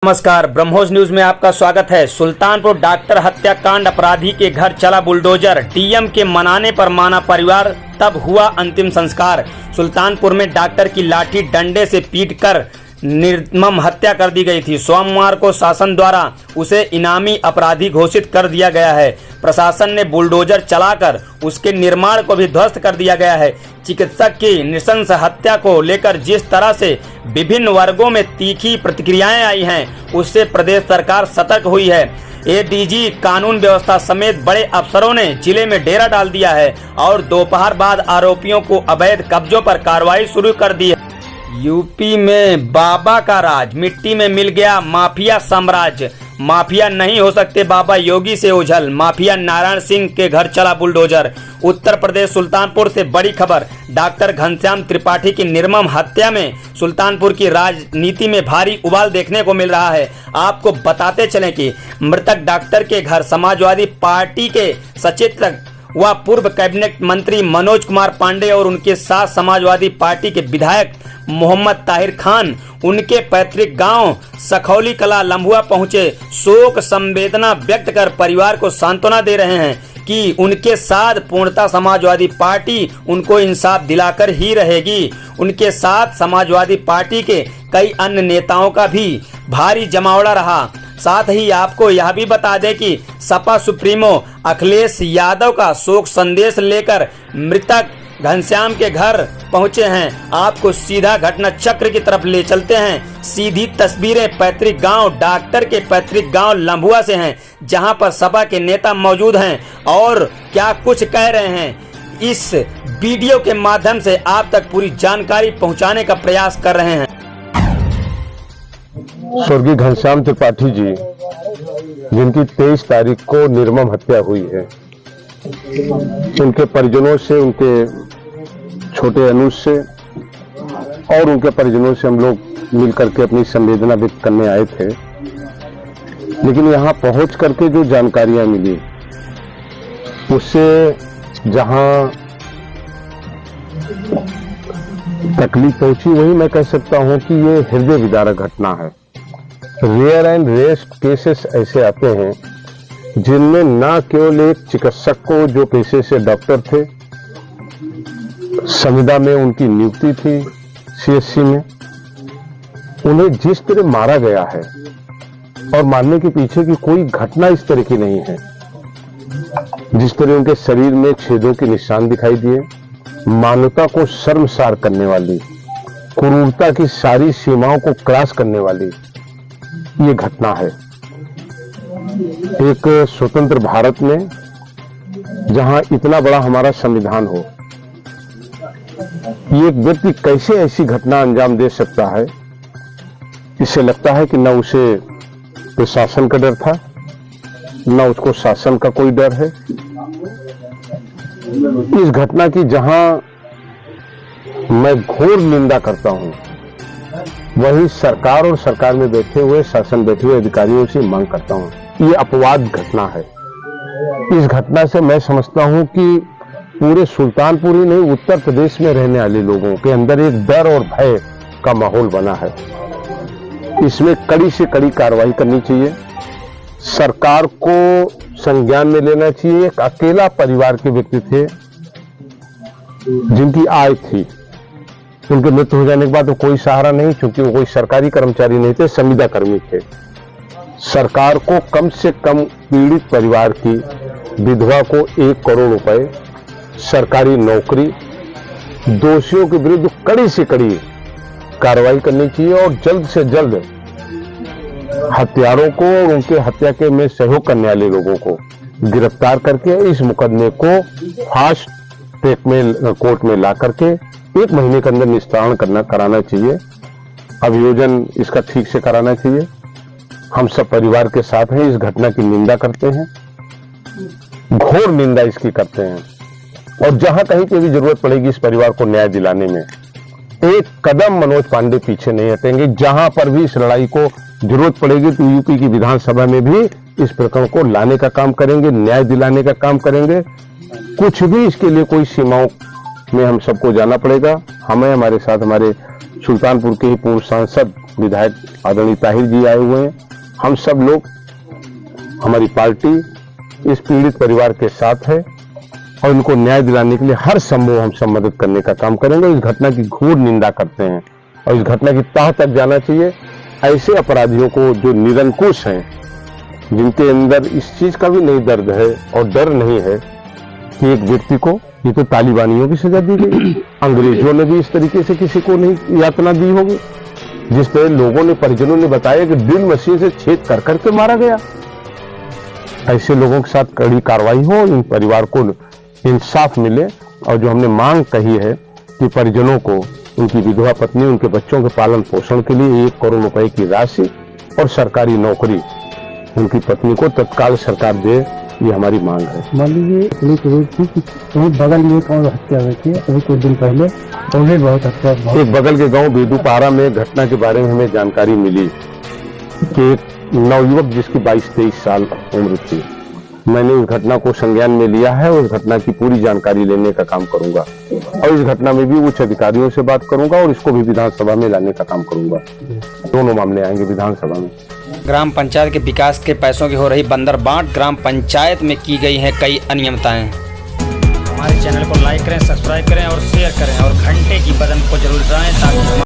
नमस्कार, ब्रह्मोस न्यूज में आपका स्वागत है। सुल्तानपुर डॉक्टर हत्याकांड अपराधी के घर चला बुलडोजर, डीएम के मनाने पर माना परिवार, तब हुआ अंतिम संस्कार। सुल्तानपुर में डॉक्टर की लाठी डंडे से पीटकर निर्मम हत्या कर दी गई थी। सोमवार को शासन द्वारा उसे इनामी अपराधी घोषित कर दिया गया है। प्रशासन ने बुलडोजर चलाकर उसके निर्माण को भी ध्वस्त कर दिया गया है। चिकित्सक की नृशंस हत्या को लेकर जिस तरह से विभिन्न वर्गों में तीखी प्रतिक्रियाएं आई हैं, उससे प्रदेश सरकार सतर्क हुई है। एडीजी कानून व्यवस्था समेत बड़े अफसरों ने जिले में डेरा डाल दिया है और दोपहर बाद आरोपियों को अवैध कब्जों पर कार्रवाई शुरू कर दी है। यूपी में बाबा का राज, मिट्टी में मिल गया माफिया साम्राज्य। माफिया नहीं हो सकते बाबा योगी से ओझल, माफिया नारायण सिंह के घर चला बुलडोजर। उत्तर प्रदेश सुल्तानपुर से बड़ी खबर, डॉक्टर घनश्याम त्रिपाठी की निर्मम हत्या में सुल्तानपुर की राजनीति में भारी उबाल देखने को मिल रहा है। आपको बताते चलें कि मृतक डॉक्टर के घर समाजवादी पार्टी के सचेतक व पूर्व कैबिनेट मंत्री मनोज कुमार पांडे और उनके साथ समाजवादी पार्टी के विधायक मोहम्मद ताहिर खान उनके पैतृक गांव सखौली कला लम्बुआ पहुंचे। शोक संवेदना व्यक्त कर परिवार को सांत्वना दे रहे हैं कि उनके साथ पूर्णतः समाजवादी पार्टी उनको इंसाफ दिलाकर ही रहेगी। उनके साथ समाजवादी पार्टी के कई अन्य नेताओं का भी भारी जमावड़ा रहा। साथ ही आपको यह भी बता दें कि सपा सुप्रीमो अखिलेश यादव का शोक संदेश लेकर मृतक घनश्याम के घर पहुंचे हैं। आपको सीधा घटना चक्र की तरफ ले चलते हैं। सीधी तस्वीरें पैतृक गांव डॉक्टर के पैतृक गांव लम्बुआ से हैं, जहां पर सपा के नेता मौजूद हैं और क्या कुछ कह रहे हैं। इस वीडियो के माध्यम से आप तक पूरी जानकारी पहुंचाने का प्रयास कर रहे हैं। स्वर्गीय घनश्याम त्रिपाठी जी, जिनकी 23 तारीख को निर्मम हत्या हुई है, उनके परिजनों से, उनके छोटे अनुज से और उनके परिजनों से हम लोग मिलकर के अपनी संवेदना व्यक्त करने आए थे। लेकिन यहाँ पहुंच करके जो जानकारियां मिली, उससे जहां तकलीफ पहुंची, वही मैं कह सकता हूं कि ये हृदय विदारक घटना है। रेयर एंड रेस्ट केसेस ऐसे आते हैं जिनमें न केवल एक चिकित्सक को, जो पेशे से डॉक्टर थे, संविदा में उनकी नियुक्ति थी सीएससी में, उन्हें जिस तरह मारा गया है और मारने के पीछे की कोई घटना इस तरह की नहीं है। जिस तरह उनके शरीर में छेदों के निशान दिखाई दिए, मानवता को शर्मसार करने वाली, क्रूरता की सारी सीमाओं को क्रॉस करने वाली ये घटना है। एक स्वतंत्र भारत में जहां इतना बड़ा हमारा संविधान हो, ये एक व्यक्ति कैसे ऐसी घटना अंजाम दे सकता है। इससे लगता है कि न उसे प्रशासन का डर था, न उसको शासन का कोई डर है। इस घटना की जहां मैं घोर निंदा करता हूं, वही सरकार और सरकार में बैठे हुए, शासन बैठे हुए अधिकारियों से मांग करता हूं। ये अपवाद घटना है। इस घटना से मैं समझता हूं कि पूरे सुल्तानपुर ही नहीं, उत्तर प्रदेश में रहने वाले लोगों के अंदर एक डर और भय का माहौल बना है। इसमें कड़ी से कड़ी कार्रवाई करनी चाहिए। सरकार को संज्ञान में लेना चाहिए। एक अकेला परिवार के व्यक्ति थे जिनकी आय थी, उनके मृत्यु हो जाने के बाद तो कोई सहारा नहीं, क्योंकि वो कोई सरकारी कर्मचारी नहीं थे, संविदा कर्मी थे। सरकार को कम से कम पीड़ित परिवार की विधवा को 1 करोड़ रुपए, सरकारी नौकरी, दोषियों के विरुद्ध कड़ी से कड़ी कार्रवाई करनी चाहिए और जल्द से जल्द हत्यारों को और उनके हत्या के में सहयोग करने वाले लोगों को गिरफ्तार करके इस मुकदमे को फास्ट ट्रैक में कोर्ट में ला करके 1 महीने के अंदर निस्तारण कराना चाहिए। अभियोजन इसका ठीक से कराना चाहिए। हम सब परिवार के साथ हैं। इस घटना की निंदा करते हैं, घोर निंदा इसकी करते हैं और जहां कहीं की भी जरूरत पड़ेगी इस परिवार को न्याय दिलाने में, एक कदम मनोज पांडे पीछे नहीं हटेंगे। जहां पर भी इस लड़ाई को जरूरत पड़ेगी तो यूपी की विधानसभा में भी इस प्रकरण को लाने का काम करेंगे, न्याय दिलाने का काम करेंगे। कुछ भी इसके लिए कोई सीमाओं में हम सबको जाना पड़ेगा। हमें, हमारे साथ हमारे सुल्तानपुर के ही पूर्व सांसद विधायक आदरणीय ताहिर जी आए हुए हैं। हम सब लोग, हमारी पार्टी इस पीड़ित परिवार के साथ है और इनको न्याय दिलाने के लिए हर संभव हम सब मदद करने का काम करेंगे। इस घटना की घोर निंदा करते हैं और इस घटना की तह तक जाना चाहिए। ऐसे अपराधियों को जो निरंकुश हैं, जिनके अंदर इस चीज का भी नहीं दर्द है और डर नहीं है कि एक व्यक्ति को, ये तो तालिबानियों की सजा दी गई, अंग्रेजों ने भी इस तरीके से किसी को नहीं यातना दी होगी। जिस तरह लोगों ने, परिजनों ने बताया कि ड्रिल मशीन से छेद कर करके मारा गया। ऐसे लोगों के साथ कड़ी कार्रवाई हो, इन परिवार को इंसाफ मिले। और जो हमने मांग कही है कि परिजनों को, उनकी विधवा पत्नी, उनके बच्चों के पालन पोषण के लिए 1 करोड़ रुपए की राशि और सरकारी नौकरी उनकी पत्नी को तत्काल सरकार दे, ये हमारी मांग है। मान लीजिए पुलिस रोड थी कि वहीं बगल में एक और हत्या हुई थी अभी कुछ दिन पहले, उन्हें बहुत हत्या एक बगल के गांव बेदूपारा में घटना के बारे में हमें जानकारी मिली कि एक नवयुवक जिसकी 22-23 साल उम्र थी। मैंने उस घटना को संज्ञान में लिया है और उस घटना की पूरी जानकारी लेने का काम करूंगा और इस घटना में भी उच्च अधिकारियों से बात करूंगा और इसको भी विधानसभा में लाने का काम करूंगा। दोनों मामले आएंगे विधानसभा में। ग्राम पंचायत के विकास के पैसों की हो रही बंदर बांट, ग्राम पंचायत में की गई हैं कई अनियमितताएं। हमारे चैनल को लाइक करें, सब्सक्राइब करें और शेयर करें और घंटे की बटन को जरूर दबाएं ताकि